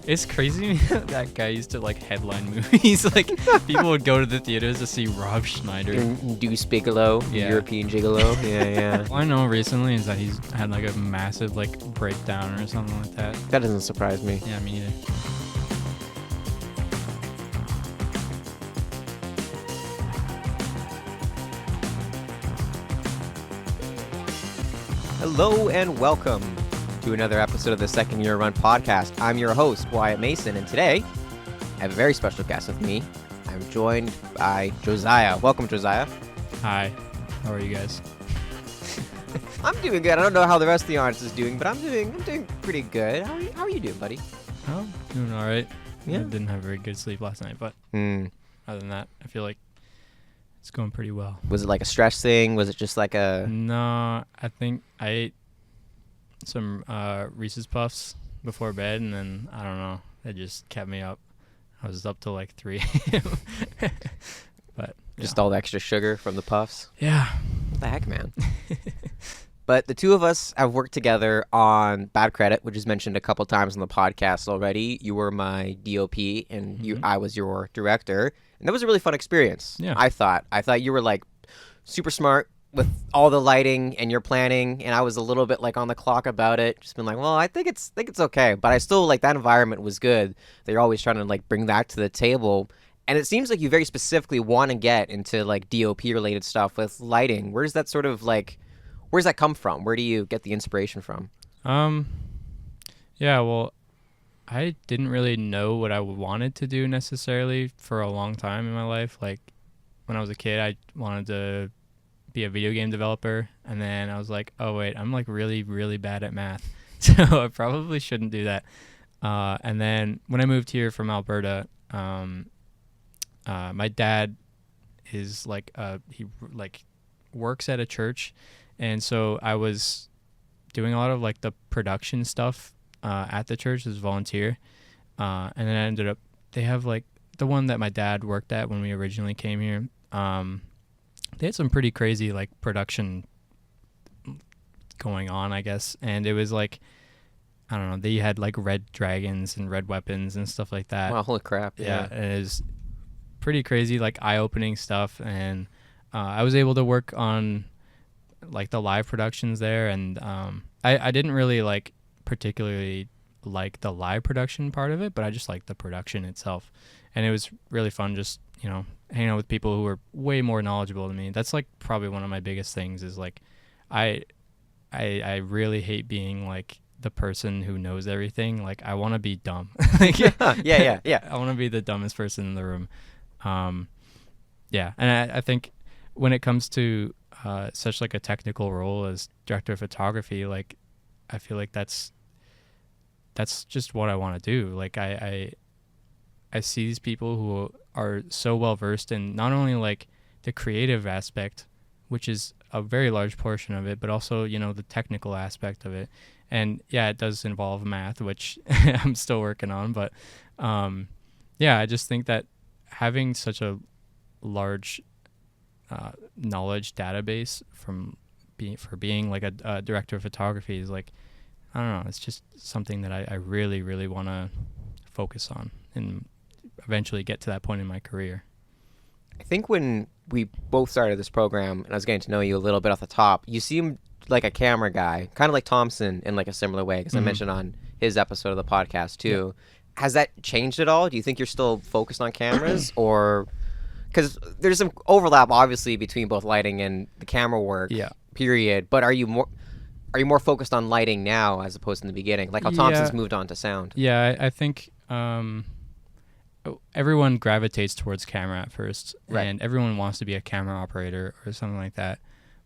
It's crazy that guy used to like headline movies. Like people would go to the theaters to see Rob Schneider. Deuce Bigelow, European Gigolo. Yeah. All I know recently is that he's had like a massive like breakdown or something like that. That doesn't surprise me. Yeah, me neither. Hello and welcome to another episode of the Second Year Run podcast. I'm your host, Wyatt Mason, and today I have a very special guest with me. I'm joined by Josiah. Welcome, Josiah. Hi, how are you guys? I'm doing good. I don't know how the rest of the audience is doing, but I'm doing pretty good. How are you doing, buddy? Oh, doing all right. Yeah. I didn't have very good sleep last night, but other than that, I feel like it's going pretty well. Was it like a stress thing? Was it just like a... No, I think I ate some Reese's Puffs before bed, and then, I don't know, it just kept me up. I was up till like 3 a.m. But Just all the extra sugar from the puffs? yeah. What the heck, man? But the two of us have worked together on Bad Credit, which is mentioned a couple times on the podcast already. You were my DOP, and I was your director. And that was a really fun experience. Yeah. I thought you were like super smart with all the lighting and your planning, and I was a little bit like on the clock about it. Just been like, well, I think it's okay, but I still like that environment was good. They're always trying to like bring that to the table, and it seems like you very specifically want to get into like DOP related stuff with lighting. Where's that sort of like? Where's that come from? Where do you get the inspiration from? Yeah, well, I didn't really know what I wanted to do necessarily for a long time in my life. Like when I was a kid, I wanted to be a video game developer, and then I was like, oh wait, I'm like really, really bad at math, so I probably shouldn't do that. And then when I moved here from Alberta, my dad is like he like works at a church, and so I was doing a lot of like the production stuff at the church as a volunteer, and then I ended up, they have like the one that my dad worked at when we originally came here. They had some pretty crazy like production going on, I guess, and it was like, I don't know, they had like red dragons and red weapons and stuff like that. Wow, holy crap. Yeah, it was pretty crazy, like eye-opening stuff, and I was able to work on like the live productions there, and I didn't really like particularly like the live production part of it, but I just liked the production itself, and it was really fun just, you know, hanging out with people who were way more knowledgeable than me. That's like probably one of my biggest things is like I really hate being like the person who knows everything. Like I want to be dumb. Like, yeah. I want to be the dumbest person in the room. Yeah, and I think when it comes to such like a technical role as director of photography, like I feel like that's just what I want to do. Like I see these people who are so well versed in not only like the creative aspect, which is a very large portion of it, but also, you know, the technical aspect of it. And yeah, it does involve math, which I'm still working on, but yeah, I just think that having such a large knowledge database for being like a director of photography is like, I don't know, it's just something that I really, really want to focus on and eventually get to that point in my career. I think when we both started this program and I was getting to know you a little bit off the top, you seemed like a camera guy, kind of like Thompson in like a similar way, because I mentioned on his episode of the podcast too. Yeah. Has that changed at all? Do you think you're still focused on cameras, or because there's some overlap obviously between both lighting and the camera work, period, but are you more focused on lighting now as opposed to in the beginning, like how Thompson's moved on to sound? Yeah, I think everyone gravitates towards camera at first, right, and everyone wants to be a camera operator or something like that.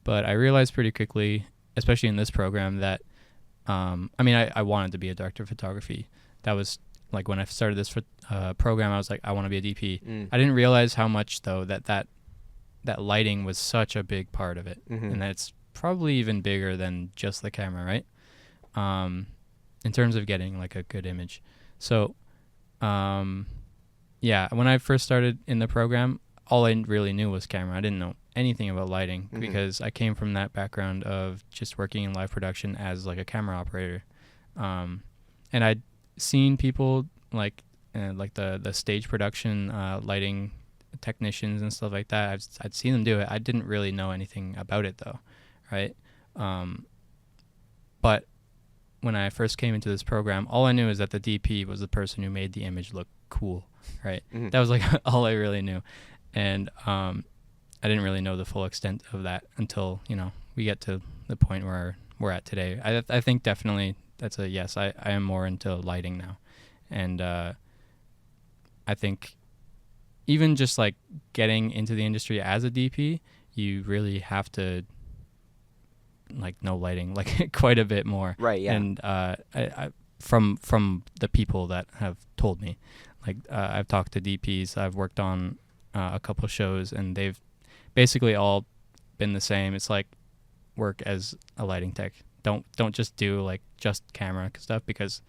But I realized pretty quickly, especially in this program, that I wanted to be a director of photography. That was like when I started this program, I was like, I want to be a DP. I didn't realize how much though that lighting was such a big part of it, and that it's probably even bigger than just the camera, right? In terms of getting like a good image. So yeah, when I first started in the program, all I really knew was camera. I didn't know anything about lighting because I came from that background of just working in live production as like a camera operator. And I'd seen people like the stage production lighting technicians and stuff like that. I'd seen them do it. I didn't really know anything about it though, right? But when I first came into this program, all I knew is that the DP was the person who made the image look cool, right? Mhm. That was like all I really knew, and I didn't really know the full extent of that until we get to the point where we're at today. I think definitely that's a yes. I am more into lighting now, and I think even just like getting into the industry as a DP, you really have to like know lighting like quite a bit more. Right. Yeah. And I from the people that have told me, like I've talked to DPs, I've worked on a couple shows, and they've basically all been the same. It's like work as a lighting tech. Don't just do like just camera stuff, because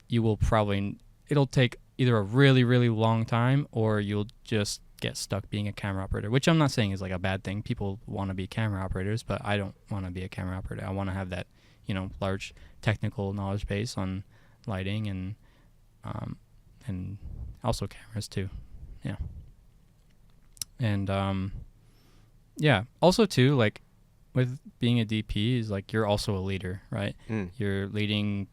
you will probably, it'll take either a really, really long time, or you'll just get stuck being a camera operator, which I'm not saying is like a bad thing. People want to be camera operators, but I don't want to be a camera operator. I want to have that, large technical knowledge base on lighting and also cameras too. Yeah. And yeah, also too, like with being a DP is like you're also a leader, right? You're leading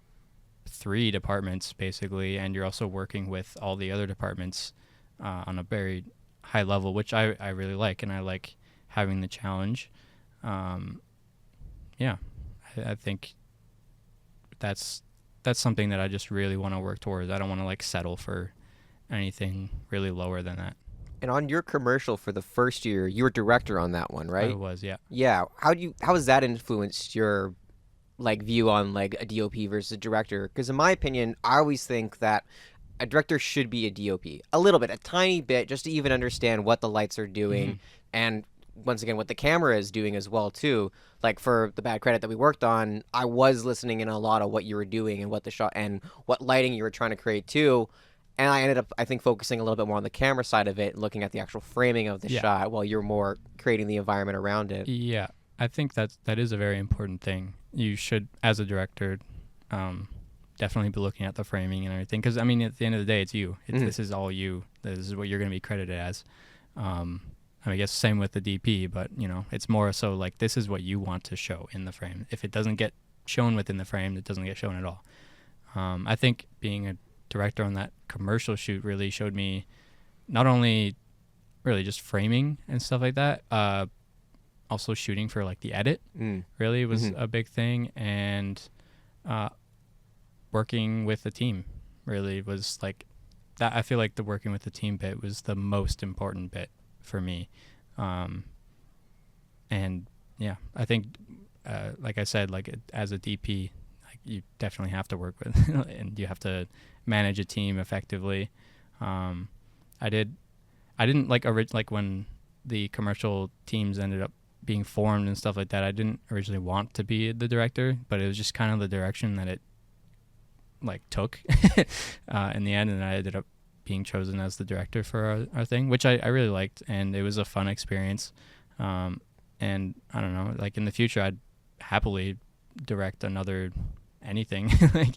3 departments basically, and you're also working with all the other departments on a very high level, which I really like, and I like having the challenge. Yeah, I think that's something that I just really want to work towards. I don't want to like settle for anything really lower than that. And on your commercial for the first year, you were director on that one, right? I was, yeah. Yeah. How has that influenced your like view on like a DOP versus a director? Because in my opinion, I always think that a director should be a DOP a little bit, a tiny bit, just to even understand what the lights are doing, and once again what the camera is doing as well too. Like for the bad credit that we worked on, I was listening in a lot of what you were doing and what the shot and what lighting you were trying to create too. And I ended up, I think, focusing a little bit more on the camera side of it, looking at the actual framing of the shot, while you're more creating the environment around it. Yeah, I think that is a very important thing. You should, as a director, definitely be looking at the framing and everything. Because, I mean, at the end of the day, it's you. This is all you. This is what you're going to be credited as. I guess same with the DP, but, it's more so like this is what you want to show in the frame. If it doesn't get shown within the frame, it doesn't get shown at all. I think being a director on that commercial shoot really showed me not only really just framing and stuff like that, also shooting for like the edit really was a big thing, and working with the team really was like that. I feel like the working with the team bit was the most important bit for me, and yeah, I think like I said, like as a DP, like you definitely have to work with and you have to manage a team effectively. I didn't like when the commercial teams ended up being formed and stuff like that. I didn't originally want to be the director, but it was just kind of the direction that it like took in the end, and I ended up being chosen as the director for our thing, which I really liked, and it was a fun experience. And I don't know, like in the future, I'd happily direct another anything like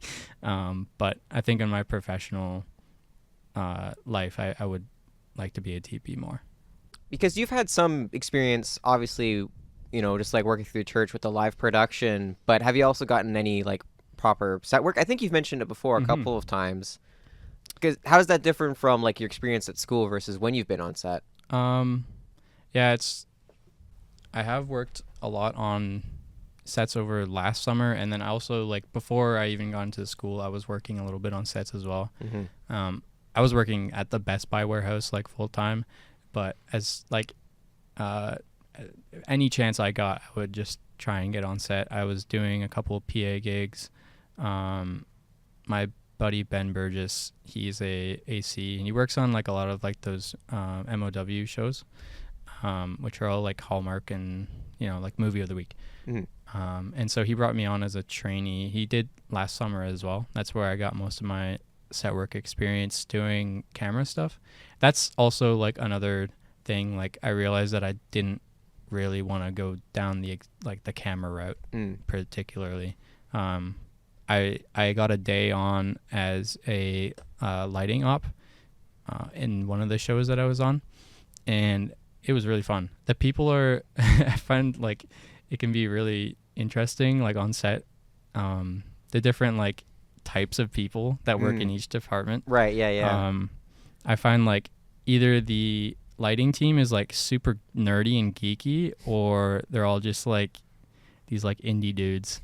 but I think in my professional life I would like to be a TP more, because you've had some experience, obviously, just like working through church with the live production, but have you also gotten any like proper set work? I think you've mentioned it before a couple of times. Because how is that different from like your experience at school versus when you've been on set? Yeah, I have worked a lot on sets over last summer, and then I also, like, before I even got into school, I was working a little bit on sets as well. I was working at the Best Buy warehouse like full time, but as like any chance I got, I would just try and get on set. I was doing a couple of PA gigs. My buddy Ben Burgess, he's a AC, and he works on like a lot of like those MOW shows, which are all like Hallmark and like movie of the week. And so he brought me on as a trainee. He did last summer as well. That's where I got most of my set work experience doing camera stuff. That's also like another thing. Like I realized that I didn't really want to go down the camera route particularly. I got a day on as a lighting op in one of the shows that I was on, and it was really fun. The people are I find like it can be really interesting, like on set, the different like types of people that work in each department. Right. Yeah. I find like either the lighting team is like super nerdy and geeky, or they're all just like these like indie dudes.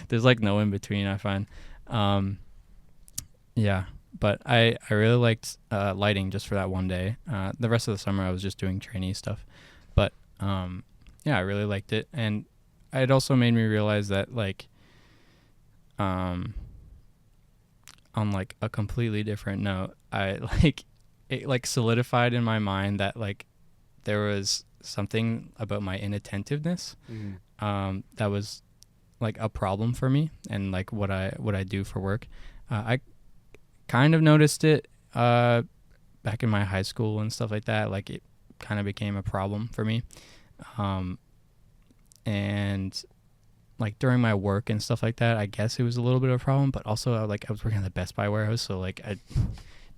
There's like no in between, I find. Yeah, but I really liked lighting just for that one day. The rest of the summer I was just doing trainee stuff, but yeah, I really liked it. And it also made me realize that like on like a completely different note, I like it like solidified in my mind that like there was something about my inattentiveness that was like a problem for me, and like what I do for work. I kind of noticed it back in my high school and stuff like that. Like it kind of became a problem for me, and like during my work and stuff like that, I guess it was a little bit of a problem. But also I was working at the Best Buy warehouse, so like I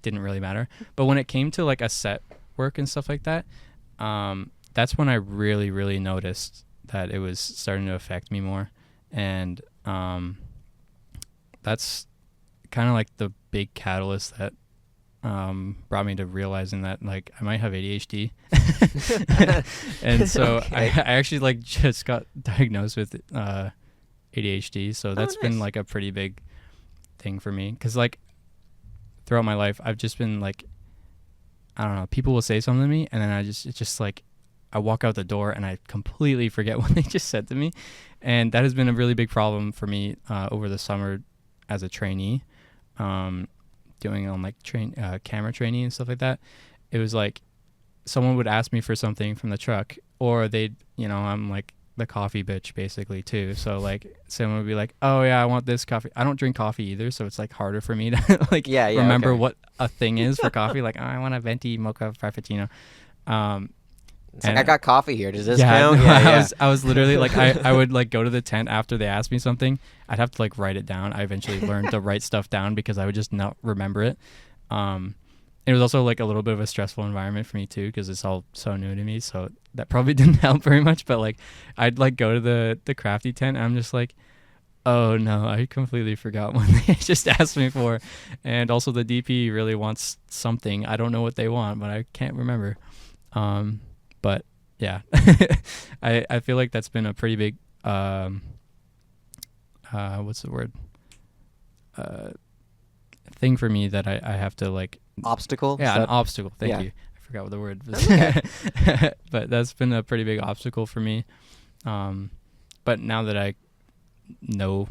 didn't really matter. But when it came to like a set work and stuff like that, that's when I really, really noticed that it was starting to affect me more. And that's kind of like the big catalyst that brought me to realizing that like I might have ADHD. And so I actually like just got diagnosed with ADHD. So that's been like a pretty big thing for me, because like throughout my life I've just been like, I don't know, people will say something to me and then it's just like I walk out the door and I completely forget what they just said to me. And that has been a really big problem for me over the summer as a trainee, doing on like camera training and stuff like that. It was like someone would ask me for something from the truck, or they'd, I'm like the coffee bitch basically too. So like someone would be like, oh yeah, I want this coffee. I don't drink coffee either, so it's like harder for me to like remember what a thing is for coffee. Like, oh, I want a venti mocha frappuccino. It's like, I got coffee here. Does this count? I was literally like, I would like go to the tent after they asked me something. I'd have to like write it down. I eventually learned to write stuff down because I would just not remember it. It was also like a little bit of a stressful environment for me too, because it's all so new to me. So that probably didn't help very much. But like, I'd like go to the crafty tent and I'm just like, oh no, I completely forgot what they just asked me for. And also the DP really wants something. I don't know what they want, but I can't remember. But yeah, I feel like that's been a pretty big, what's the word? Thing for me that I have to like. Obstacle? Yeah, an obstacle. Thank you. I forgot what the word was. But that's been a pretty big obstacle for me. But now that I know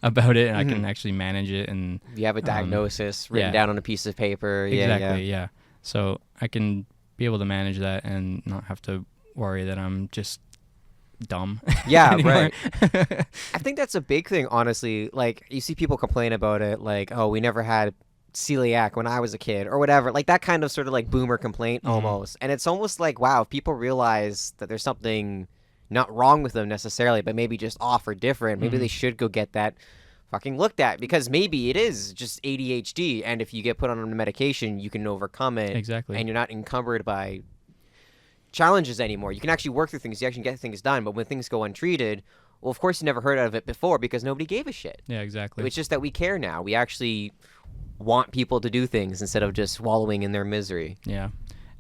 about it and I can actually manage it, and you have a diagnosis written down on a piece of paper. Exactly. Yeah. So I can be able to manage that and not have to worry that I'm just dumb. Yeah, right. I think that's a big thing, honestly. Like, you see people complain about it, like, oh, we never had celiac when I was a kid or whatever, like that kind of sort of like boomer complaint almost. And it's almost like, wow, if people realize that there's something not wrong with them necessarily, but maybe just off or different, maybe they should go get that fucking looked at, because maybe it is just ADHD, and if you get put on a medication, you can overcome it. Exactly. And you're not encumbered by challenges anymore. You can actually work through things, you actually get things done. But when things go untreated, well, of course you never heard of it before because nobody gave a shit. Yeah, exactly. It's just that we care now. We actually want people to do things instead of just wallowing in their misery. Yeah.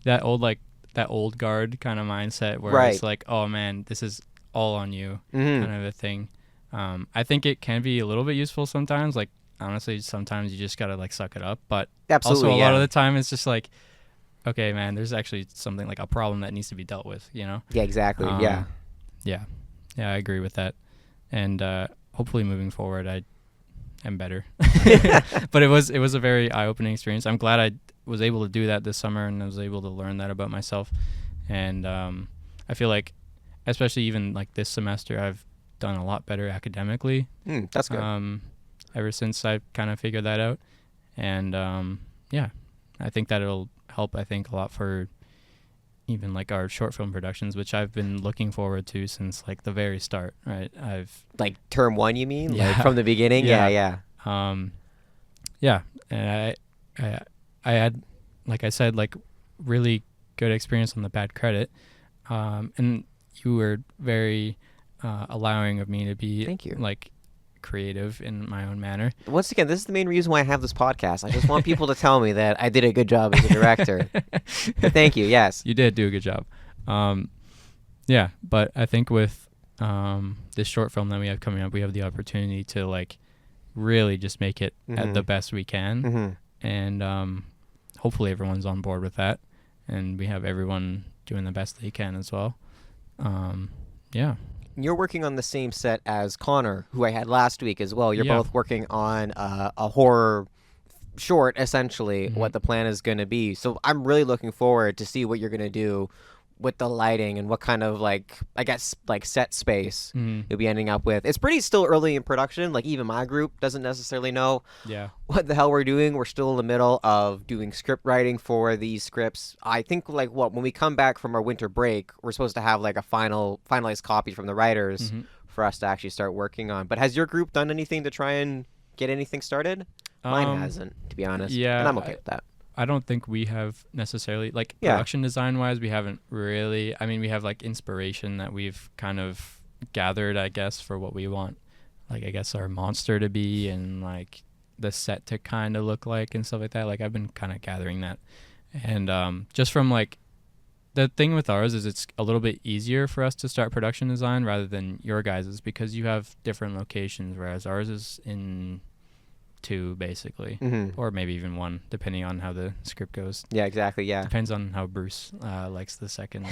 That old guard kind of mindset where it's like, oh man, this is all on you kind of a thing. I think it can be a little bit useful sometimes. Like, honestly, sometimes you just gotta like suck it up. But absolutely, also a lot of the time it's just like, okay, man, there's actually something like a problem that needs to be dealt with, Yeah, exactly. Yeah, I agree with that. And hopefully moving forward, I am better. But it was a very eye-opening experience. I'm glad I was able to do that this summer, and I was able to learn that about myself. And I feel like, especially even like this semester, I've done a lot better academically. That's good. Ever since I kind of figured that out. And yeah, I think that it'll help, I think, a lot for even like our short film productions, which I've been looking forward to since like the very start, right? Like term one, you mean? Yeah. Like from the beginning? Yeah. Yeah. Yeah, and I had, like I said, like really good experience on the bad credit, and you were very allowing of me to be Thank you. like creative in my own manner. Once again, this is the main reason why I have this podcast. I just want people to tell me that I did a good job as a director. But thank you. Yes. You did do a good job. Yeah, but I think with this short film that we have coming up, we have the opportunity to like really just make it at the best we can, and hopefully everyone's on board with that, and we have everyone doing the best they can as well. Yeah. You're working on the same set as Connor, who I had last week as well. You're both working on a horror short, essentially, what the plan is going to be. So I'm really looking forward to see what you're going to do with the lighting and what kind of, like, I guess, like, set space you'll be ending up with. It's pretty still early in production. Like, even my group doesn't necessarily know what the hell we're doing. We're still in the middle of doing script writing for these scripts. I think, like, when we come back from our winter break, we're supposed to have, like, a finalized copy from the writers for us to actually start working on. But has your group done anything to try and get anything started? Mine hasn't, to be honest. Yeah, and I'm okay with that. I don't think we have necessarily, like, production design wise, we haven't really, I mean, we have like inspiration that we've kind of gathered, I guess, for what we want, like, I guess our monster to be and like the set to kind of look like and stuff like that. Like, I've been kind of gathering that, and just from like, the thing with ours is it's a little bit easier for us to start production design rather than your guys's, because you have different locations, whereas ours is in 2 basically, or maybe even 1, depending on how the script goes. Yeah, exactly. Yeah, depends on how Bruce likes the second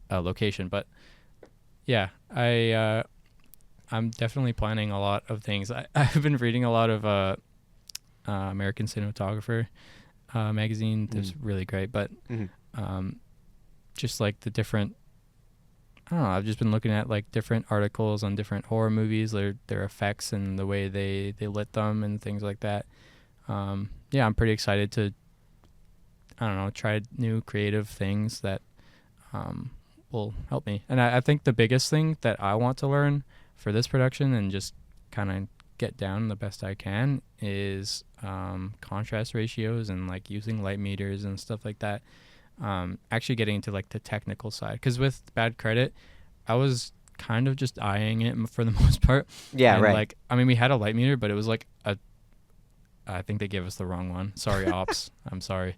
location. But yeah, I'm definitely planning a lot of things. I've been reading a lot of American Cinematographer magazine. That's really great, but just like the different, I don't know, I've just been looking at like different articles on different horror movies, their effects and the way they lit them and things like that. Yeah, I'm pretty excited to, I don't know, try new creative things that will help me. And I think the biggest thing that I want to learn for this production and just kind of get down the best I can is contrast ratios and like using light meters and stuff like that. Actually getting into like the technical side, because with bad credit I was kind of just eyeing it for the most part. And like, I mean, we had a light meter, but it was like I think they gave us the wrong one. Sorry, ops. I'm sorry.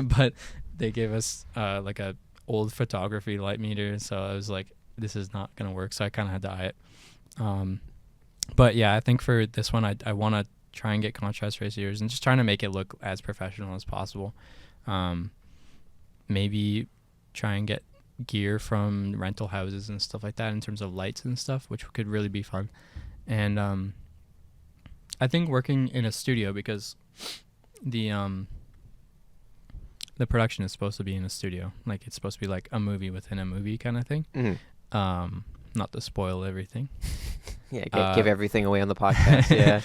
But they gave us like a old photography light meter, so I was like, this is not gonna work, so I kind of had to eye it. But yeah, I think for this one I want to try and get contrast ratios and just trying to make it look as professional as possible. Maybe try and get gear from rental houses and stuff like that in terms of lights and stuff, which could really be fun. And I think working in a studio, because the production is supposed to be in a studio, like it's supposed to be like a movie within a movie kind of thing. Not to spoil everything. Yeah, give everything away on the podcast. Yeah.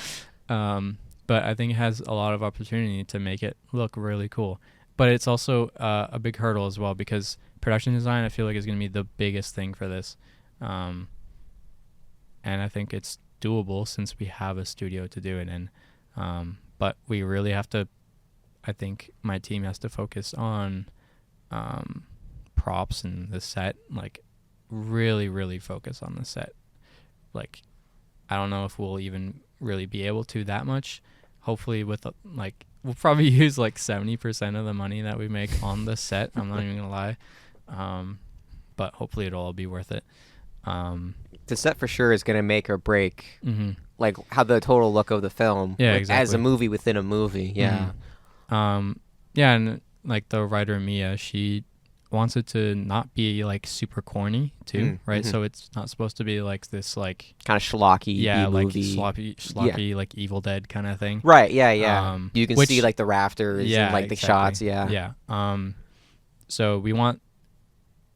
But I think it has a lot of opportunity to make it look really cool. But it's also a big hurdle as well, because production design, I feel like, is going to be the biggest thing for this. And I think it's doable since we have a studio to do it in. But we really have to, I think my team has to focus on props and the set, like really, really focus on the set. Like, I don't know if we'll even really be able to that much. Hopefully with like, we'll probably use like 70% of the money that we make on the set. I'm not even gonna lie. But hopefully it'll all be worth it. The set for sure is gonna make or break like how the total look of the film, exactly, as a movie within a movie. Yeah. Yeah, and like the writer Mia, she wants it to not be like super corny too, right? So it's not supposed to be like this like kind of schlocky, like movie. sloppy like Evil Dead kind of thing, right? Yeah. You can see like the rafters and like the shots. So we want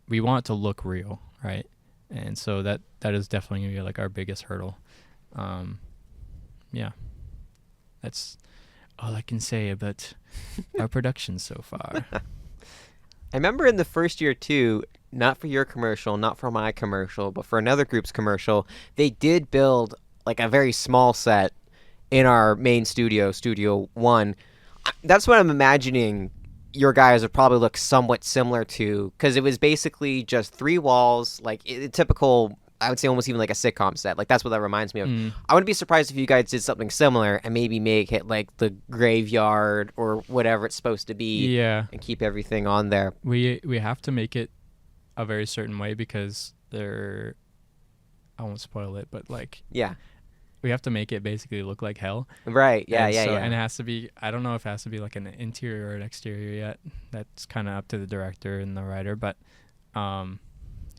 it to look real, right? And so that is definitely gonna be like our biggest hurdle. That's all I can say about our production so far. I remember in the first year too, not for your commercial, not for my commercial, but for another group's commercial, they did build like a very small set in our main studio, Studio One. That's what I'm imagining your guys would probably look somewhat similar to, because it was basically just 3 walls, like typical. I would say almost even like a sitcom set. Like that's what that reminds me of. I wouldn't be surprised if you guys did something similar and maybe make it like the graveyard or whatever it's supposed to be. Yeah. And keep everything on there. We have to make it a very certain way because I won't spoil it, but like Yeah. we have to make it basically look like hell. Right. Yeah. And Yeah. so, Yeah. And it has to be, I don't know if it has to be like an interior or an exterior yet. That's kind of up to the director and the writer, but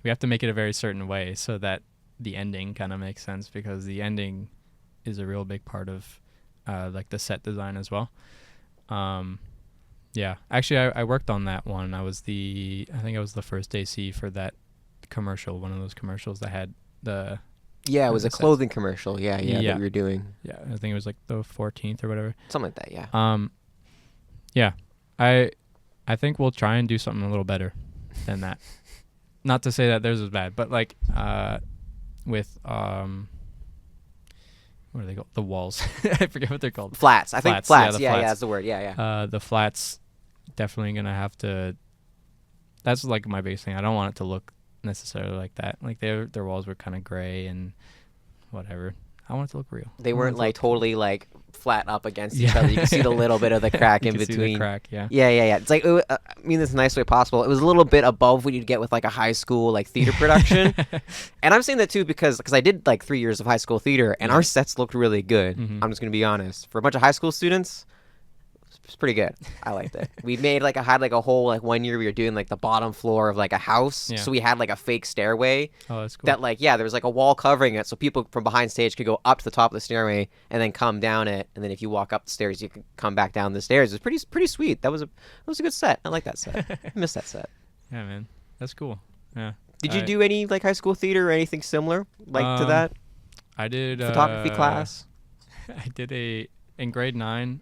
we have to make it a very certain way so that the ending kind of makes sense, because the ending is a real big part of like the set design as well. Yeah, actually I worked on that one. I think I was the first AC for that commercial, one of those commercials that had the... Yeah, it was a clothing commercial. Yeah, that we were doing. Yeah, I think it was like the 14th or whatever. Something like that, yeah. Yeah, I think we'll try and do something a little better than that. Not to say that theirs was bad, but like with what are they called? The walls. I forget what they're called. Flats. I think flats. Yeah, Yeah, that's the word. Yeah. The flats definitely gonna have to. That's like my biggest thing. I don't want it to look necessarily like that. Like their walls were kind of gray and whatever. I want it to look real. They weren't like totally like flat up against each other. You can see the little bit of the crack in You can between. see the crack, yeah. Yeah. It's like I mean, this nice way possible. It was a little bit above what you'd get with like a high school like theater production. And I'm saying that too because I did like 3 years of high school theater, and our sets looked really good. I'm just gonna be honest. For a bunch of high school students, it's pretty good. I liked it. We made had a whole like 1 year we were doing like the bottom floor of like a house. Yeah. So we had like a fake stairway. Oh, that's cool. That there was like a wall covering it, so people from behind stage could go up to the top of the stairway and then come down it, and then if you walk up the stairs, you could come back down the stairs. It was pretty sweet. It was a good set. I like that set. I miss that set. Yeah, man, that's cool. Yeah. Did you do any like high school theater or anything similar to that? I did photography class. I did in grade 9.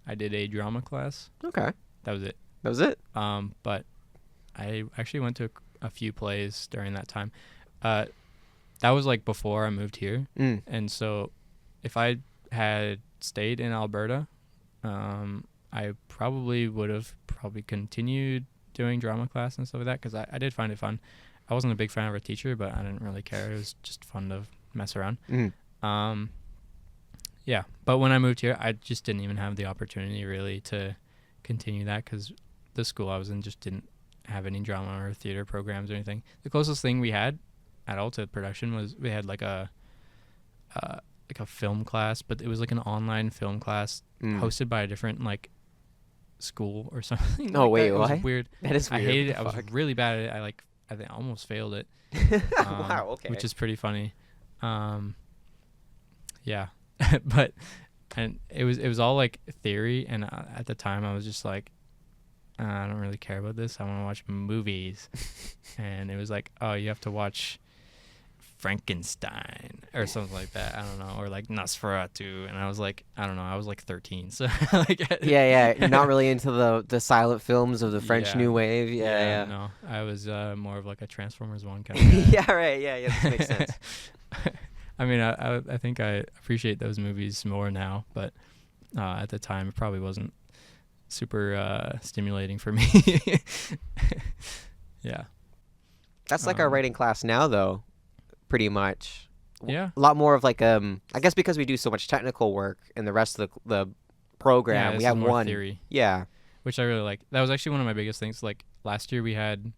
I did a drama class. Okay. That was it. But I actually went to a few plays during that time. That was like before I moved here. And so if I had stayed in Alberta, I probably would have continued doing drama class and stuff like that, because I did find it fun. I wasn't a big fan of our teacher, but I didn't really care. It was just fun to mess around. Yeah, but when I moved here, I just didn't even have the opportunity really to continue that, because the school I was in just didn't have any drama or theater programs or anything. The closest thing we had at all to production was we had like a film class, but it was like an online film class hosted by a different like school or something. Oh, like wait, that. It what? was weird. That is weird. I hated it. I was really bad at it. I think I almost failed it. Wow, okay. Which is pretty funny. Yeah. But and it was all like theory, and at the time I was just like, I don't really care about this. I want to watch movies. And it was like, oh, you have to watch Frankenstein or something like that. I don't know, or like Nosferatu. And I was like, I don't know. I was like 13, so like yeah. You're not really into the silent films of the French New Wave. Yeah. No, I was more of like a Transformers 1 kind of guy. Yeah, right. Yeah, this makes sense. I mean, I think I appreciate those movies more now, but at the time it probably wasn't super stimulating for me. Yeah. That's like our writing class now, though, pretty much. Yeah. A lot more of like I guess because we do so much technical work in the rest of the program, we have more one theory. Yeah. Which I really like. That was actually one of my biggest things. Like last year we had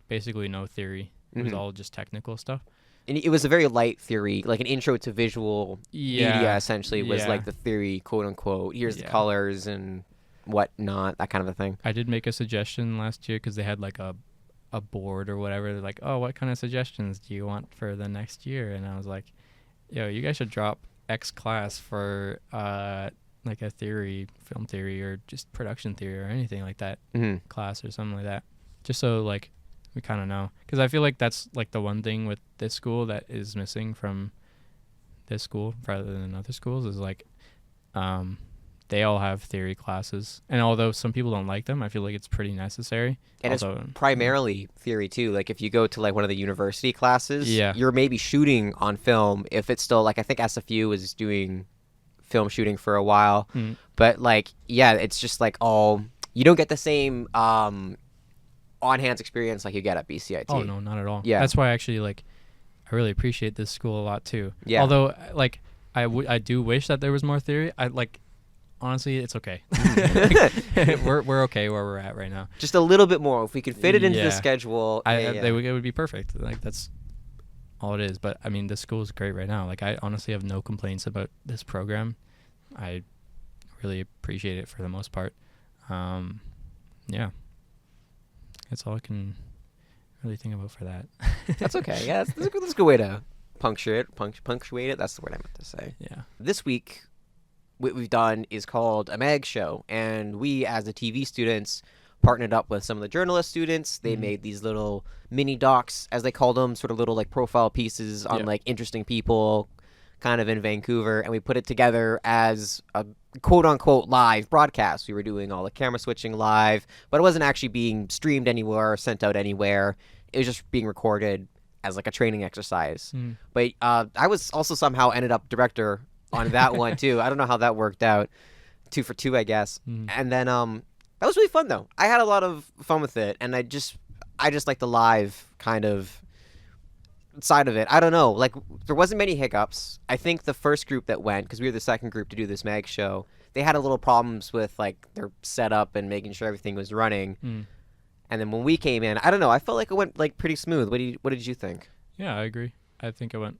basically no theory. It was all just technical stuff. And it was a very light theory, like an intro to visual media, essentially, was like the theory, quote unquote. Here's the colors and whatnot, that kind of a thing. I did make a suggestion last year because they had like a board or whatever. They're like, oh, what kind of suggestions do you want for the next year? And I was like, yo, you guys should drop X class for like a theory, film theory, or just production theory or anything like that class or something like that. Just so like we kind of know, because I feel like that's like the one thing with this school that is missing from this school rather than other schools is like they all have theory classes, and although some people don't like them, I feel like it's pretty necessary. And also, it's primarily theory too. Like if you go to like one of the university classes, Yeah. you're maybe shooting on film. If it's still like I think SFU was doing film shooting for a while, but like yeah, it's just like all you don't get the same on-hands experience like you get at BCIT. Oh no, not at all. Yeah. That's why actually like I really appreciate this school a lot too. Yeah. Although like I do wish that there was more theory. I like honestly it's okay. we're okay where we're at right now. Just a little bit more if we could fit it into the Yeah. schedule. It would be perfect. Like that's all it is. But I mean, the school is great right now. Like I honestly have no complaints about this program. I really appreciate it for the most part. Yeah, that's all I can really think about for that. That's okay. Yeah, that's a good way to punctuate it. That's the word I meant to say. Yeah. This week, what we've done is called a mag show, and we, as the TV students, partnered up with some of the journalist students. They made these little mini docs, as they called them, sort of little like profile pieces on like interesting people, kind of in Vancouver, and we put it together as a quote-unquote live broadcast. We were doing all the camera switching live, but it wasn't actually being streamed anywhere or sent out anywhere. It was just being recorded as like a training exercise. But I was also somehow ended up director on that one too. I don't know how that worked out. 2 for 2, I guess. And then that was really fun though. I had a lot of fun with it, and I just like the live kind of side of it. I don't know, like there wasn't many hiccups. I think the first group that went, because we were the second group to do this mag show, they had a little problems with like their setup and making sure everything was running. And then when we came in, I don't know, I felt like it went like pretty smooth. What did you think? Yeah, I agree. I think it went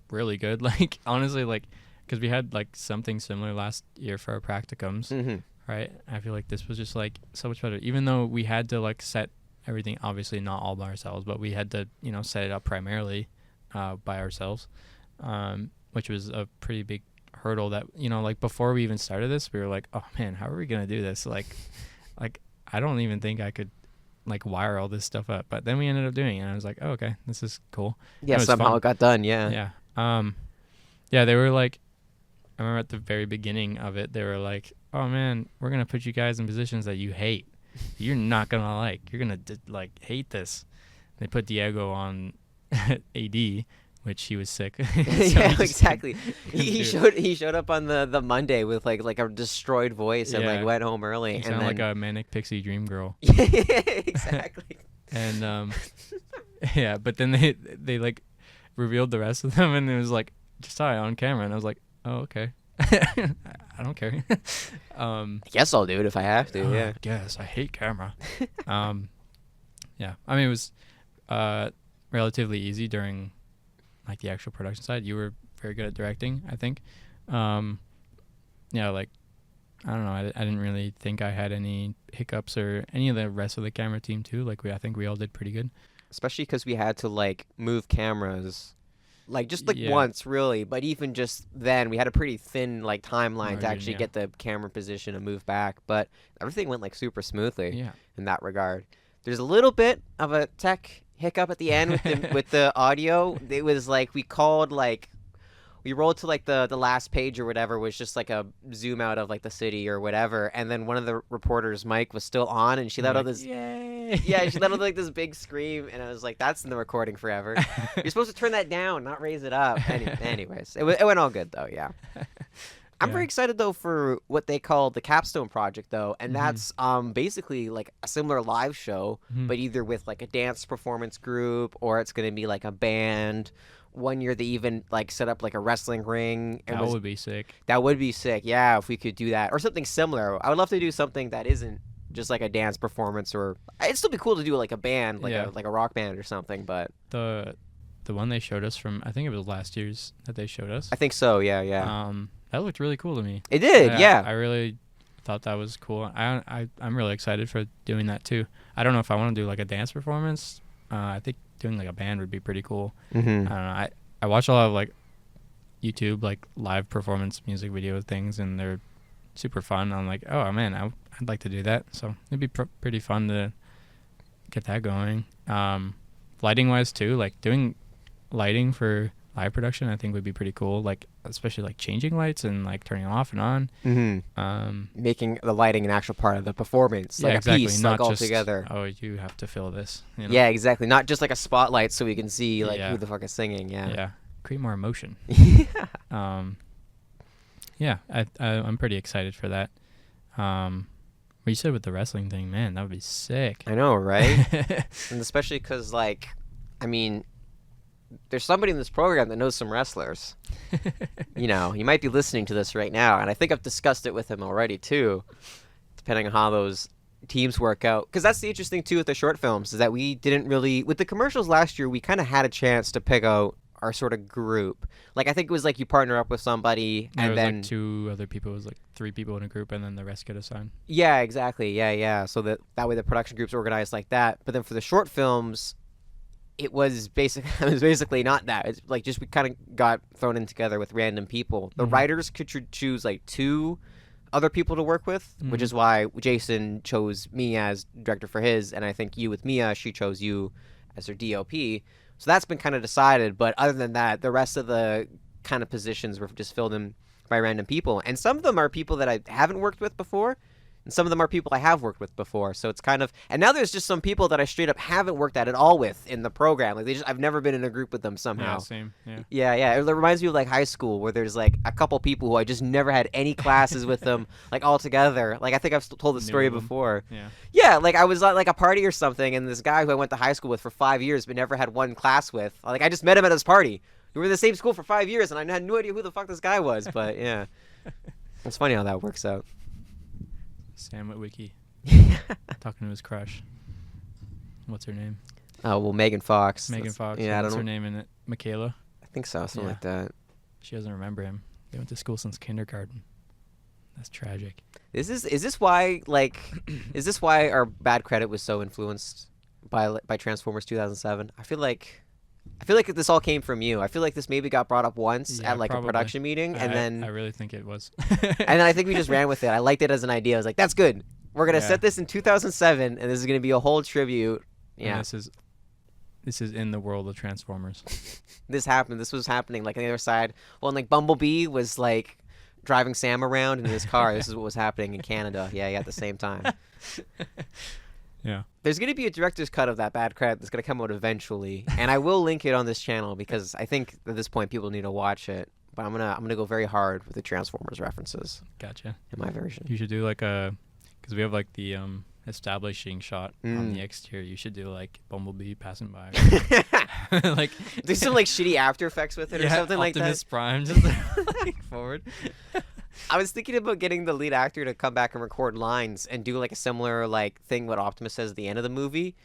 really good. Like honestly, like because we had like something similar last year for our practicums, right? I feel like this was just like so much better, even though we had to like set everything, obviously not all by ourselves, but we had to set it up primarily by ourselves, which was a pretty big hurdle. That like before we even started this, we were like, oh man, how are we gonna do this? Like I don't even think I could like wire all this stuff up, but then we ended up doing it, and I was like, oh, okay, this is cool. Yeah, somehow it got done. Yeah. They were like, I remember at the very beginning of it, they were like, oh man, we're gonna put you guys in positions that you hate. You're not gonna like. You're gonna hate this. They put Diego on AD, which he was sick. So yeah, exactly. He showed up on the Monday with like a destroyed voice and like went home early. He sounded like a manic pixie dream girl. Yeah, exactly. And but then they like revealed the rest of them, and it was like Josiah on camera, and I was like, oh okay. I don't care. I guess I'll do it if I have to. Yeah. Yes, I hate camera. Yeah. I mean, it was relatively easy during like the actual production side. You were very good at directing, I think. Yeah, like I don't know. I didn't really think I had any hiccups, or any of the rest of the camera team too. Like I think we all did pretty good. Especially because we had to like move cameras. Like just like once really, but even just then we had a pretty thin like timeline to actually get the camera position and move back, but everything went like super smoothly in that regard. There's a little bit of a tech hiccup at the end with the audio. It was like we rolled to like the last page or whatever, was just like a zoom out of like the city or whatever, and then one of the reporters' mic was still on, and she let out this she let out like this big scream, and I was like, that's in the recording forever. You're supposed to turn that down, not raise it up. Anyways, it went all good though. I'm very excited though for what they call the capstone project though, and that's basically like a similar live show, but either with like a dance performance group, or it's going to be like a band. One year they even like set up like a wrestling ring. That would be sick. That would be sick. Yeah, if we could do that or something similar. I would love to do something that isn't just like a dance performance, or it'd still be cool to do like a band, like a rock band or something. But the one they showed us from, I think it was last year's that they showed us. I think so. Yeah. That looked really cool to me. It did. Yeah. I really thought that was cool. I'm really excited for doing that too. I don't know if I want to do like a dance performance. I think doing like a band would be pretty cool. I don't know. I watch a lot of like YouTube like live performance music video things, and they're super fun. I'm like, oh man, I'd like to do that. So it'd be pretty fun to get that going. Lighting wise too, like doing lighting for live production, I think would be pretty cool. Like especially like changing lights and like turning off and on. Making the lighting an actual part of the performance, like exactly. a piece, Not like all just, together. oh, you have to fill this. You know? Yeah, exactly. Not just like a spotlight so we can see like Yeah. who the fuck is singing. Yeah. Yeah. Create more emotion. Yeah. Yeah, I'm pretty excited for that. What you said with the wrestling thing, man, that would be sick. I know, right? And especially because, like, I mean, there's somebody in this program that knows some wrestlers. You know, he might be listening to this right now, and I think I've discussed it with him already too, depending on how those teams work out. Because that's the interesting too with the short films, is that we didn't really, with the commercials last year, we kind of had a chance to pick out our sort of group. Like, I think it was like you partner up with somebody, There and was then like 2 other people. It was like 3 people in a group, and then the rest get assigned. yeah, exactly, yeah. So that way the production group's organized like that. But then for the short films, it was basically not that. It's like just we kind of got thrown in together with random people. The writers could choose like 2 other people to work with, which is why Jason chose me as director for his, and I think you with Mia, she chose you as her DOP. So that's been kind of decided, but other than that, the rest of the kind of positions were just filled in by random people. And some of them are people that I haven't worked with before, and some of them are people I have worked with before. So it's kind of, and now there's just some people that I straight up haven't worked at all with in the program. Like I've never been in a group with them somehow. Yeah, same. Yeah. Yeah. It reminds me of like high school where there's like a couple people who I just never had any classes with them like all together. Like I think I've told the story before. Yeah. Yeah, like I was at like a party or something, and this guy who I went to high school with for 5 years but never had one class with, like I just met him at his party. We were in the same school for 5 years, and I had no idea who the fuck this guy was. But yeah, it's funny how that works out. Sam Witwicky talking to his crush. What's her name? Oh well, Megan Fox. Megan Fox. Yeah, I What's don't her know. name in it? Michaela. I think so, something Yeah. like that. She doesn't remember him. They went to school since kindergarten. That's tragic. Is this why our bad credit was so influenced by Transformers 2007? I feel like this all came from you. I feel like this maybe got brought up once Yeah, at like probably. a production meeting, and then I really think it was. and then I think we just ran with it. I liked it as an idea. I was like, that's good. We're gonna Yeah. set this in 2007, and this is gonna be a whole tribute. And Yeah, this is in the world of Transformers. this happened. This was happening like on the other side. Well, and like Bumblebee was like driving Sam around in his car. This is what was happening in Canada. Yeah, at the same time. Yeah. There's going to be a director's cut of that bad credit that's going to come out eventually, and I will link it on this channel because I think at this point people need to watch it. But I'm gonna go very hard with the Transformers references Gotcha. in my version. You should do like because we have like the establishing shot on the exterior. You should do like Bumblebee passing by. Like Do some like shitty After Effects with it or something like that. Optimus Prime just like forward. I was thinking about getting the lead actor to come back and record lines and do like a similar like thing what Optimus says at the end of the movie.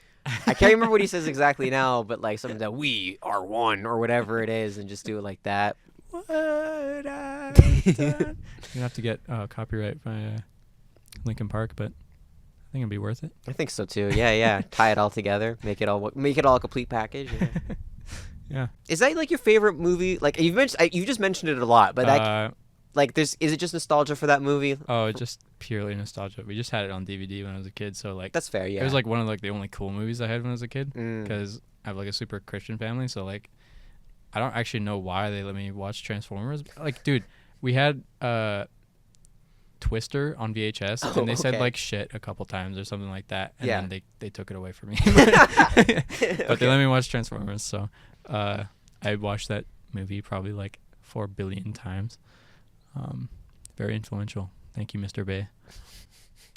I can't remember what he says exactly now, but like something that we are one or whatever it is, and just do it like that. What I've done. You have to get copyright by Linkin Park, but I think it'd be worth it. I think so too. Yeah. Tie it all together, make it all a complete package. Yeah. Yeah. Is that like your favorite movie? Like you've just mentioned it a lot, but that like is it just nostalgia for that movie? Oh, just purely nostalgia. We just had it on DVD when I was a kid, so like That's fair. Yeah. it was like one of like the only cool movies I had when I was a kid Mm. because I have like a super Christian family, so like I don't actually know why they let me watch Transformers. Like, dude, we had Twister on VHS, and they said okay. like shit a couple times or something like that, and Yeah. then they took it away from me. But they let me watch Transformers, so I watched that movie probably like 4 billion times. Very influential. Thank you, Mr. Bay.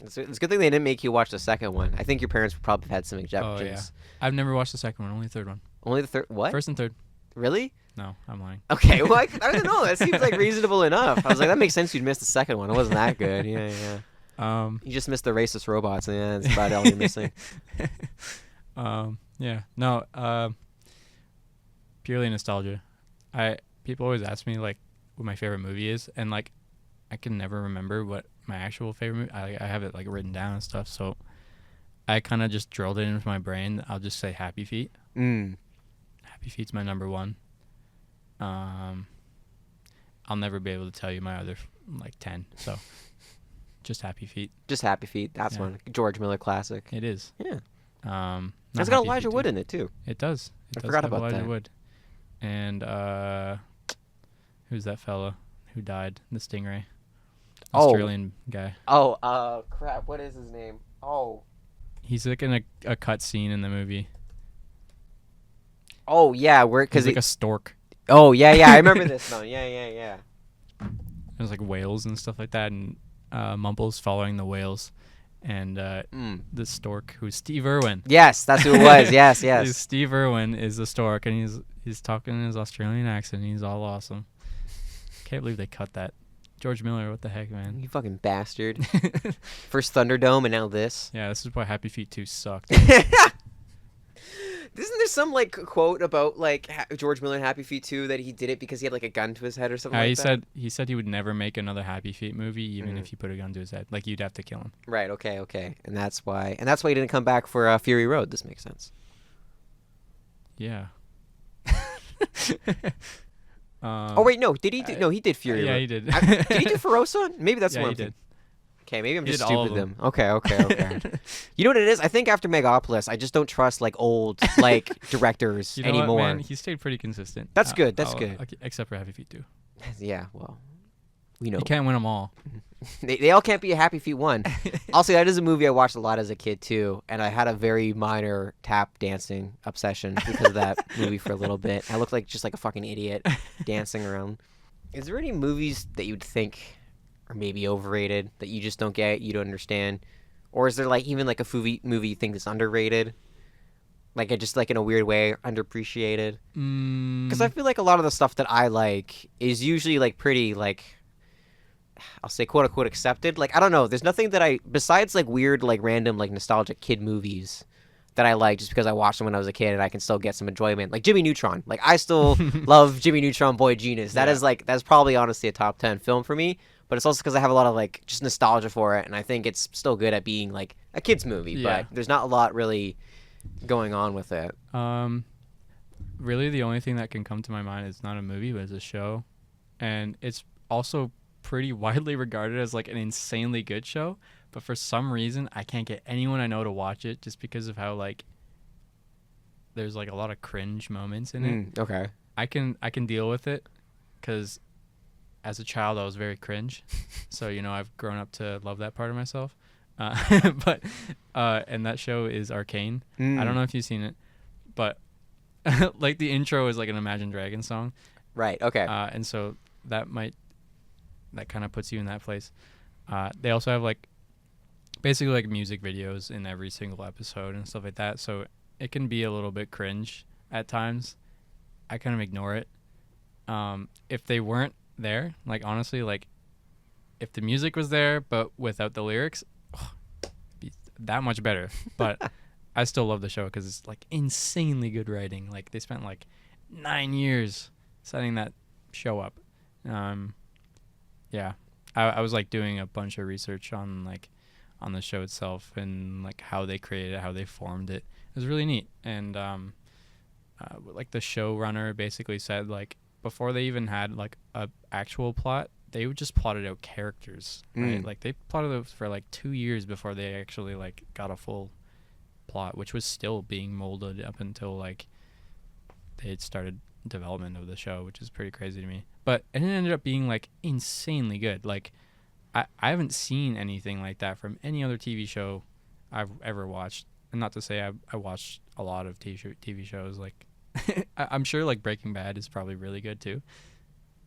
It's a good thing they didn't make you watch the second one. I think your parents would probably have had some objections. Oh yeah, I've never watched the second one. Only the third one. Only the third. What? First and third. Really? No, I'm lying. Okay. Well, I don't know. That seems like reasonable enough. I was like, that makes sense. You'd miss the second one. It wasn't that good. Yeah. You just missed the racist robots, and yeah, that's about all you're missing. Yeah. No. Purely nostalgia. People always ask me like what my favorite movie is, and like I can never remember what my actual favorite movie. I have it like written down and stuff, so I kind of just drilled it into my brain. I'll just say Happy Feet. Happy Feet's my number one. I'll never be able to tell you my other like 10. So just Happy Feet. Just Happy Feet. That's Yeah. one. George Miller classic. It is. Yeah. Not It's got Happy Elijah Feet Wood 2. in it too. It does. I It does forgot have about Elijah that. Wood. and who's that fella who died? The Stingray, Oh. Australian guy. Oh, crap. What is his name? Oh. He's like in a cut scene in the movie. Oh, yeah. He's like a stork. Oh, yeah. I remember this now. Yeah. There's like whales and stuff like that, and Mumble's following the whales, and the stork, who's Steve Irwin. Yes, that's who it was. Yes. Steve Irwin is the stork, and he's talking in his Australian accent. He's all awesome. Can't believe they cut that. George Miller, what the heck, man? You fucking bastard. First Thunderdome and now this. Yeah, this is why Happy Feet 2 sucked. Isn't there some like quote about like George Miller in Happy Feet 2 that he did it because he had like a gun to his head or something like that? He said he would never make another Happy Feet movie even if you put a gun to his head. Like, you'd have to kill him. Right, okay. And that's why he didn't come back for Fury Road. This makes sense. Yeah. Oh wait, no. Did he do? No, he did Fury Road. Yeah, he did. Did he do Ferosa? Maybe that's yeah, one. He did. Okay, maybe I'm He just did all stupid of then. Okay. You know what it is? I think after Megapolis, I just don't trust like old like directors You know anymore. what, man? He stayed pretty consistent. That's good. That's good. Except for Happy Feet 2. Yeah, well, we know. You can't win them all. They all can't be a Happy Feet 1. Also, that is a movie I watched a lot as a kid too, and I had a very minor tap dancing obsession because of that movie for a little bit. I looked like just like a fucking idiot dancing around. Is there any movies that you'd think are maybe overrated that you just don't get, you don't understand, or is there like even like a movie you think that's underrated, like just like in a weird way underappreciated? Because I feel like a lot of the stuff that I like is usually like pretty like, I'll say quote unquote accepted. Like, I don't know. There's nothing that besides like weird, like random, like nostalgic kid movies that I like just because I watched them when I was a kid and I can still get some enjoyment. Like Jimmy Neutron. Like, I still love Jimmy Neutron, Boy Genius. That's probably honestly a top 10 film for me. But it's also because I have a lot of like just nostalgia for it. And I think it's still good at being like a kid's movie. Yeah. But there's not a lot really going on with it. Really the only thing that can come to my mind is not a movie, but it's a show. And it's also pretty widely regarded as like an insanely good show, but for some reason I can't get anyone I know to watch it just because of how like there's like a lot of cringe moments in it. Okay. I can deal with it because as a child I was very cringe, so I've grown up to love that part of myself. But and that show is Arcane. I don't know if you've seen it, but like the intro is like an Imagine Dragons song. Right. Okay. And so that kind of puts you in that place. They also have like basically like music videos in every single episode and stuff like that. So it can be a little bit cringe at times. I kind of ignore it. If they weren't there, like honestly, like if the music was there but without the lyrics, it'd be that much better. But I still love the show because it's like insanely good writing. Like they spent like 9 years setting that show up. Yeah, I was like doing a bunch of research on the show itself and like how they created it, how they formed it. It was really neat. And like the showrunner basically said like before they even had like a actual plot, they would just plotted out characters, right? Like they plotted those for like 2 years before they actually like got a full plot, which was still being molded up until like they had started development of the show, which is pretty crazy to me. But it ended up being like insanely good. Like I haven't seen anything like that from any other TV show I've ever watched. And not to say I watched a lot of TV shows. Like I'm sure like Breaking Bad is probably really good too.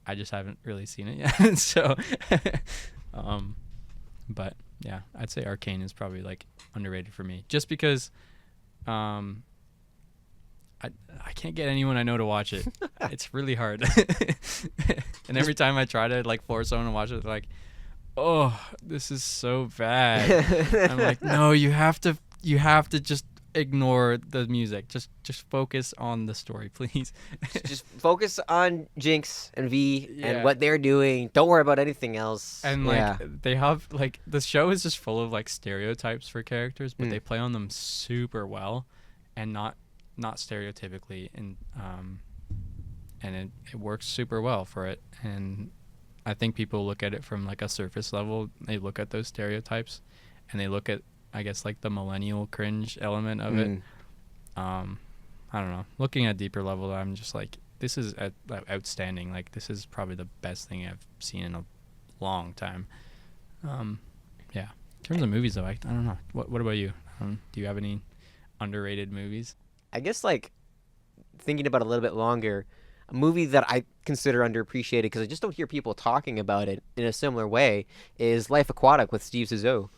I just haven't really seen it yet. So but yeah, I'd say Arcane is probably like underrated for me just because I can't get anyone I know to watch it. It's really hard. And every time I try to like force someone to watch it, they're like, "Oh, this is so bad." I'm like, "No, you have to just ignore the music. Just focus on the story, please." Just focus on Jinx and V and what they're doing. Don't worry about anything else. And like they have like the show is just full of like stereotypes for characters, but they play on them super well and not stereotypically, and it works super well for it. And I think people look at it from like a surface level. They look at those stereotypes and they look at, I guess, like the millennial cringe element of it. I don't know. Looking at deeper level, I'm just like, this is outstanding. Like, this is probably the best thing I've seen in a long time. Yeah. In terms of movies, though, I don't know. What about you? Do you have any underrated movies? I guess, like, thinking about it a little bit longer, a movie that I consider underappreciated because I just don't hear people talking about it in a similar way is Life Aquatic with Steve Zissou.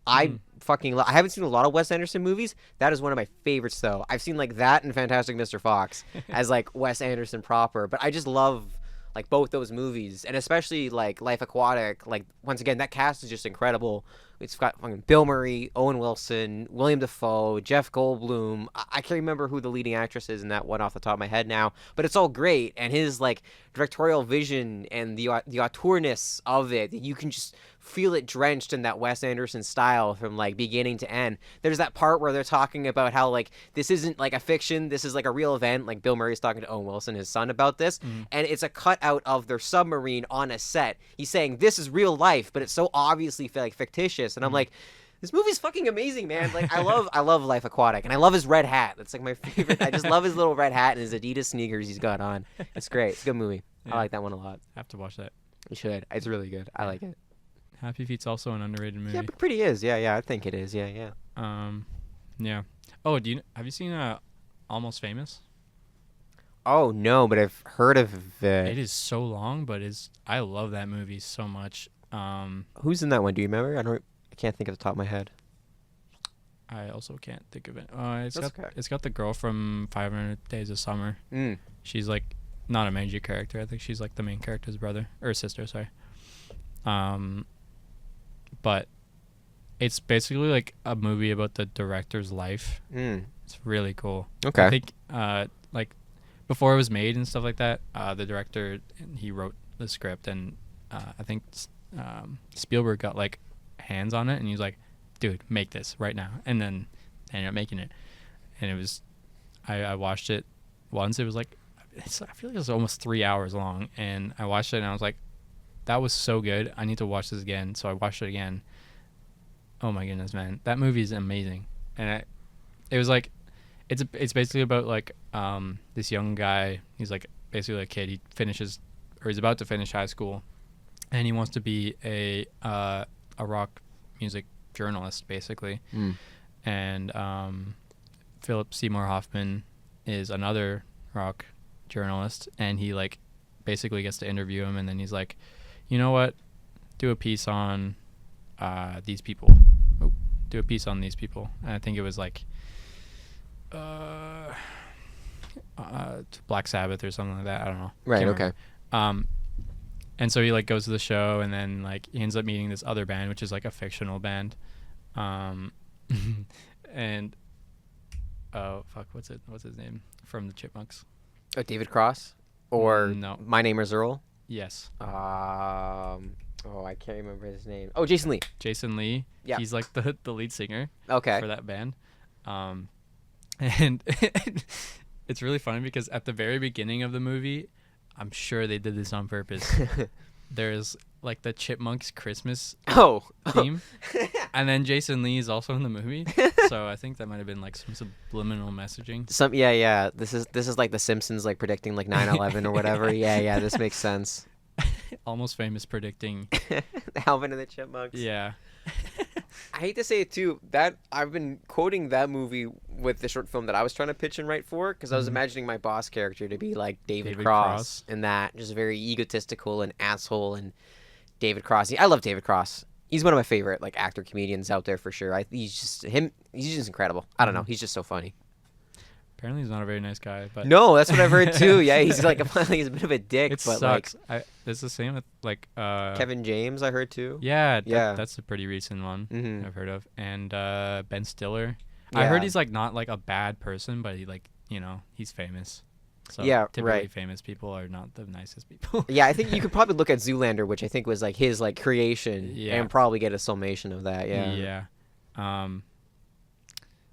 I I haven't seen a lot of Wes Anderson movies. That is one of my favorites, though. I've seen like that and Fantastic Mr. Fox as like Wes Anderson proper, but I just love like both those movies, and especially like Life Aquatic. Like, once again, that cast is just incredible. It's got fucking Bill Murray, Owen Wilson, William Dafoe, Jeff Goldblum. I can't remember who the leading actress is in that one off the top of my head now, but it's all great. And his like directorial vision and the auteurness of it, you can just feel it drenched in that Wes Anderson style from like beginning to end. There's that part where they're talking about how like this isn't like a fiction, this is like a real event. Like, Bill Murray's talking to Owen Wilson, his son, about this, and it's a cutout of their submarine on a set. He's saying this is real life, but it's so obviously like fictitious. And I'm like, this movie's fucking amazing, man. Like, I love Life Aquatic, and I love his red hat. That's like my favorite. I just love his little red hat and his Adidas sneakers he's got on. It's great. It's a good movie. Yeah. I like that one a lot. I have to watch that. You should. It's really good. I like it. Happy Feet's also an underrated movie. Yeah, but pretty is. Yeah, I think it is. Yeah. Yeah. Oh, have you seen Almost Famous? Oh no, but I've heard of it. It is so long, but I love that movie so much. Who's in that one? Do you remember? I can't think of the top of my head. I also can't think of it. It's got the girl from 500 Days of Summer. She's like not a major character. I think she's like the main character's brother or sister. Sorry. But it's basically like a movie about the director's life. It's really cool. Okay. I think like before it was made and stuff like that, the director, he wrote the script, and I think Spielberg got like hands on it, and he's like, dude, make this right now. And then they ended up making it, and it was I watched it once. It was like, I feel like it was almost 3 hours long, and I watched it and I was like, that was so good, I need to watch this again. So I watched it again. Oh my goodness, man, that movie is amazing. And it was like, it's basically about like this young guy. He's like basically a kid. He's about to finish high school, and he wants to be a rock music journalist, basically. And Philip Seymour Hoffman is another rock journalist, and he like basically gets to interview him, and then he's like, you know what, do a piece on these people. And I think it was like Black Sabbath or something like that. I don't know. Right. Okay. And so he like goes to the show, and then like he ends up meeting this other band, which is like a fictional band. And oh fuck, what's his name from the Chipmunks? Oh, David Cross, or no? My Name Is Earl. Yes. Oh, I can't remember his name. Oh, Jason Lee. Jason Lee. Yeah. He's like the lead singer. Okay. For that band. And it's really funny because at the very beginning of the movie, I'm sure they did this on purpose. There's like the Chipmunks Christmas theme. And then Jason Lee is also in the movie. So I think that might have been like some subliminal messaging. Yeah. This is like the Simpsons like predicting like 9/11 or whatever. Yeah, this makes sense. Almost Famous predicting Alvin and the Chipmunks. Yeah. I hate to say it too, that I've been quoting that movie with the short film that I was trying to pitch and write for, because I was imagining my boss character to be like David Cross in that, just very egotistical and asshole. And David Cross, I love David Cross. He's one of my favorite like actor comedians out there for sure. He's just incredible. I don't know, he's just so funny. Apparently he's not a very nice guy, but no, that's what I've heard too. Yeah, he's like he's a bit of a dick. It but sucks. It's the same with like Kevin James. I heard too. Yeah, that's a pretty recent one I've heard of. And Ben Stiller. Yeah. I heard he's like not like a bad person, but he like, he's famous. So typically famous people are not the nicest people. Yeah, I think you could probably look at Zoolander, which I think was like his like creation, and probably get a summation of that. Yeah. Yeah.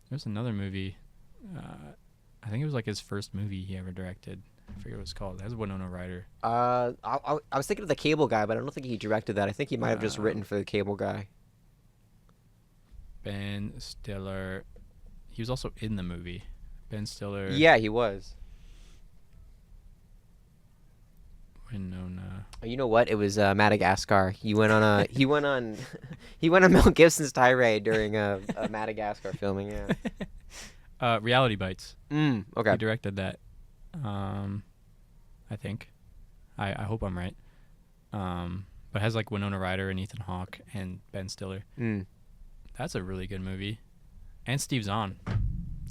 There's another movie. I think it was like his first movie he ever directed. I forget what it's called. It has Winona Ryder. I was thinking of The Cable Guy, but I don't think he directed that. I think he might have just written for The Cable Guy. Ben Stiller. He was also in the movie. Ben Stiller. Yeah, he was. You know what? It was Madagascar. He went on a he went on he went on Mel Gibson's tirade during a Madagascar filming. Yeah. Reality Bites. Okay. He directed that. I think. I hope I'm right. But it has like Winona Ryder and Ethan Hawke and Ben Stiller. That's a really good movie. And Steve Zahn,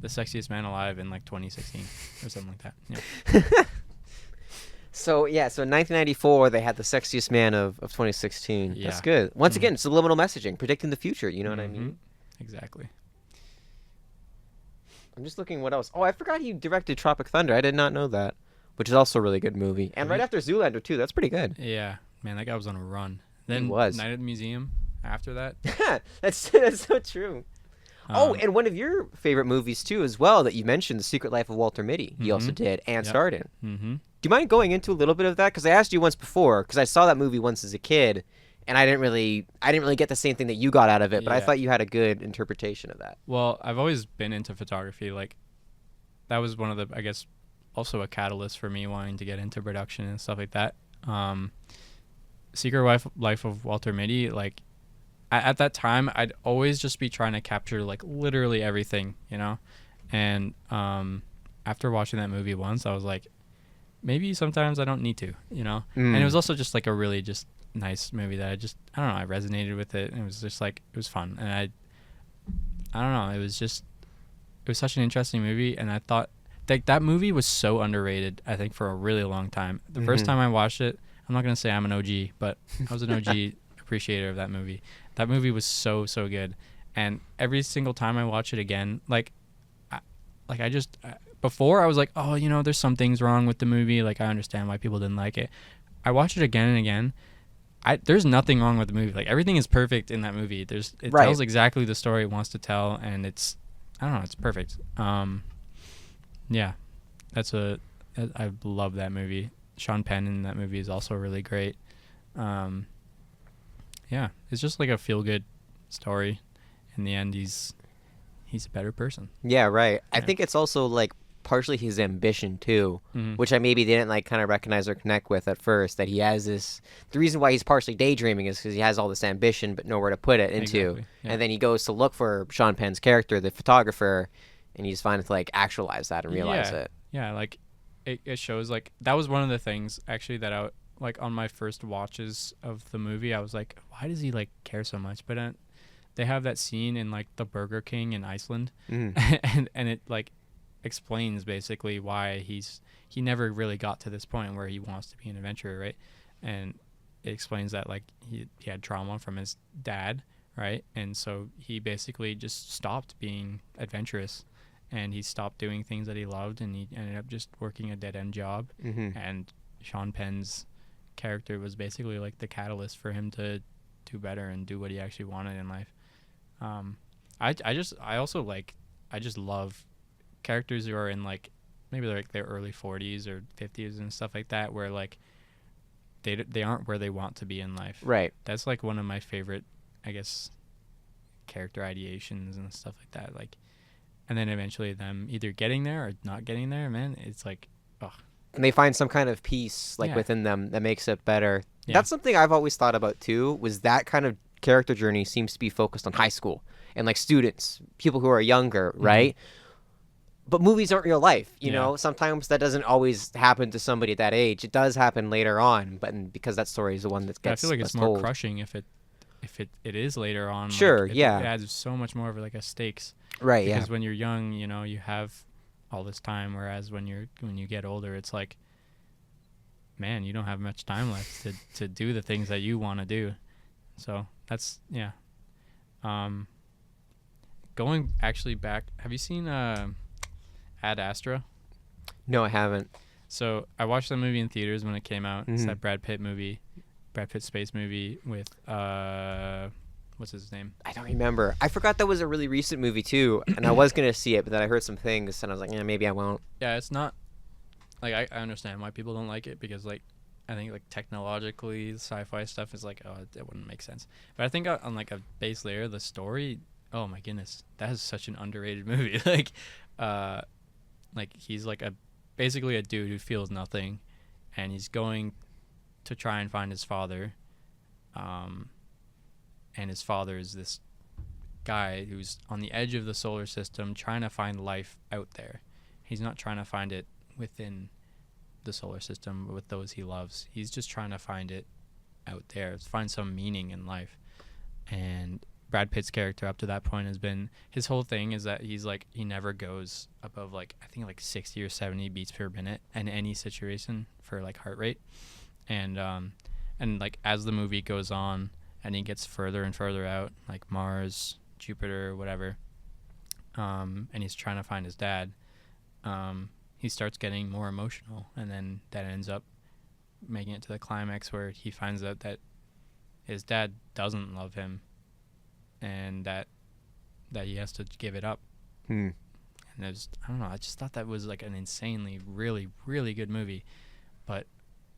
the sexiest man alive in like 2016 or something like that. Yeah. So in 1994 they had the sexiest man of 2016. Yeah. That's good. Once again, subliminal messaging, predicting the future. You know what I mean? Exactly. I'm just looking what else. Oh, I forgot he directed Tropic Thunder. I did not know that, which is also a really good movie. And right after Zoolander too. That's pretty good. Yeah, man, that guy was on a run. Then He was. Night at the Museum. After that, that's so true. And one of your favorite movies too, as well, that you mentioned, The Secret Life of Walter Mitty. He also did and starred in. Do you mind going into a little bit of that? Because I asked you once before, because I saw that movie once as a kid, and I didn't really get the same thing that you got out of it. But I thought you had a good interpretation of that. Well, I've always been into photography. Like, that was one of the, I guess, also a catalyst for me wanting to get into production and stuff like that. Secret Life of Walter Mitty, like, at that time, I'd always just be trying to capture like literally everything, you know. And after watching that movie once, I was like, maybe sometimes I don't need to, you know. And it was also just like a really just nice movie that I don't know, I resonated with it, and it was just like, it was fun, and I don't know, it was such an interesting movie, and I thought that movie was so underrated, I think, for a really long time. The first time I watched it, I'm not gonna say I'm an OG, but I was an OG appreciator of that movie. That movie was so good, and every single time I watch it again, before I was like, oh, you know, there's some things wrong with the movie, like I understand why people didn't like it. I watch it again and again. There's nothing wrong with the movie. Like, everything is perfect in that movie. It tells exactly the story it wants to tell, and it's, I don't know, it's perfect. Yeah, I love that movie. Sean Penn in that movie is also really great. Yeah, it's just like a feel-good story. In the end, he's a better person. Yeah, right. I think it's also like partially his ambition too, which I maybe didn't like kind of recognize or connect with at first. That he has this. The reason why he's partially daydreaming is because he has all this ambition but nowhere to put it into. Exactly. Yeah. And then he goes to look for Sean Penn's character, the photographer, and he's finally to like actualize that and realize it. Yeah, like it shows like that was one of the things actually that I like on my first watches of the movie. I was like, why does he like care so much? But they have that scene in like the Burger King in Iceland, and it like explains basically why he never really got to this point where he wants to be an adventurer, right? And it explains that like he had trauma from his dad, right? And so he basically just stopped being adventurous, and he stopped doing things that he loved, and he ended up just working a dead-end job. And Sean Penn's character was basically like the catalyst for him to do better and do what he actually wanted in life. I just love characters who are in like maybe like their early 40s or 50s and stuff like that, where like they aren't where they want to be in life. Right. That's like one of my favorite, I guess, character ideations and stuff like that. Like, and then eventually them either getting there or not getting there, man, it's like, oh. And they find some kind of peace like within them that makes it better. Yeah. That's something I've always thought about too, was that kind of character journey seems to be focused on high school and like students, people who are younger, right? But movies aren't real life, you know? Sometimes that doesn't always happen to somebody at that age. It does happen later on, but because that story is the one that gets I feel like it's told. more crushing if it is later on. Sure, like, it adds so much more of like a stakes. Right, because when you're young, you know, you have all this time, whereas when you get older, it's like, man, you don't have much time left to do the things that you want to do. So that's going actually back, have you seen Ad Astra? No, I haven't. So I watched that movie in theaters when it came out. It's that Brad Pitt space movie with what's his name? I don't remember. I forgot that was a really recent movie too, and I was gonna see it, but then I heard some things, and I was like, maybe I won't. Yeah, it's not like I understand why people don't like it, because like I think like technologically sci-fi stuff is like, oh, it wouldn't make sense. But I think on like a base layer, the story, oh my goodness, that is such an underrated movie. Like he's like basically a dude who feels nothing, and he's going to try and find his father. And his father is this guy who's on the edge of the solar system trying to find life out there. He's not trying to find it within the solar system with those he loves. He's just trying to find it out there, find some meaning in life. And Brad Pitt's character up to that point has been, his whole thing is that he's like, he never goes above like, I think like 60 or 70 beats per minute in any situation for like heart rate. And like as the movie goes on and he gets further and further out, like Mars, Jupiter, whatever, and he's trying to find his dad, he starts getting more emotional, and then that ends up making it to the climax where he finds out that his dad doesn't love him, and that he has to give it up. And there's, I don't know, I just thought that was like an insanely really, really good movie, but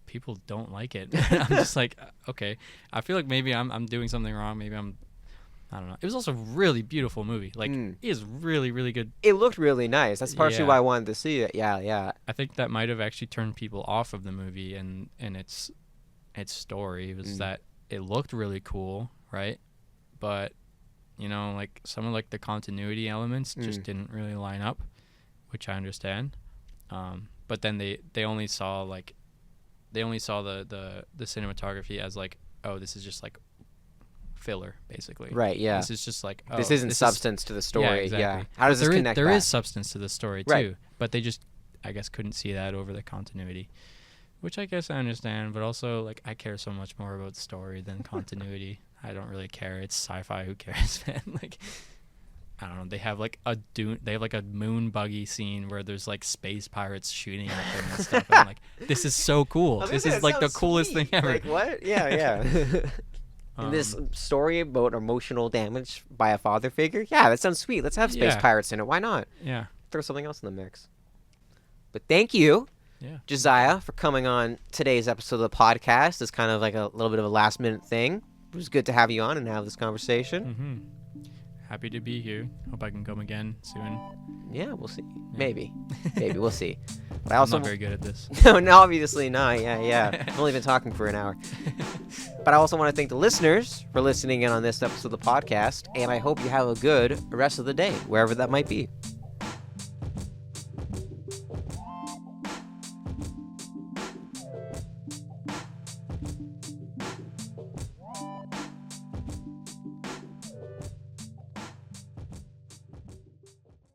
people don't like it. I'm just like, okay, I feel like maybe I'm doing something wrong. Maybe I don't know. It was also a really beautiful movie. Like, it is really, really good. It looked really nice. That's partially why I wanted to see it. Yeah. I think that might have actually turned people off of the movie and its story was that it looked really cool, right? But, you know, like some of like the continuity elements just didn't really line up, which I understand. But then they only saw the cinematography as like, oh, this is just like filler, basically. Right, yeah. This is just like, oh, this isn't substance to the story. Yeah, exactly. Yeah. How does this connect There back? is substance to the story, too. Right. But they just, I guess, couldn't see that over the continuity, which I guess I understand. But also, like, I care so much more about the story than continuity. I don't really care. It's sci-fi. Who cares, man? Like, I don't know. They have like a moon buggy scene where there's like space pirates shooting at them and stuff. And I'm like, this is so cool. This is like the coolest thing ever. Like, what? Yeah. And this story about emotional damage by a father figure? Yeah, that sounds sweet. Let's have space pirates in it. Why not? Yeah. Throw something else in the mix. But thank you, Josiah, for coming on today's episode of the podcast. It's kind of like a little bit of a last-minute thing. It was good to have you on and have this conversation. Happy to be here. Hope I can come again soon. Yeah, we'll see. Maybe we'll see. But I'm not very good at this. No, obviously not. Yeah. I've only been talking for an hour. But I also want to thank the listeners for listening in on this episode of the podcast, and I hope you have a good rest of the day, wherever that might be.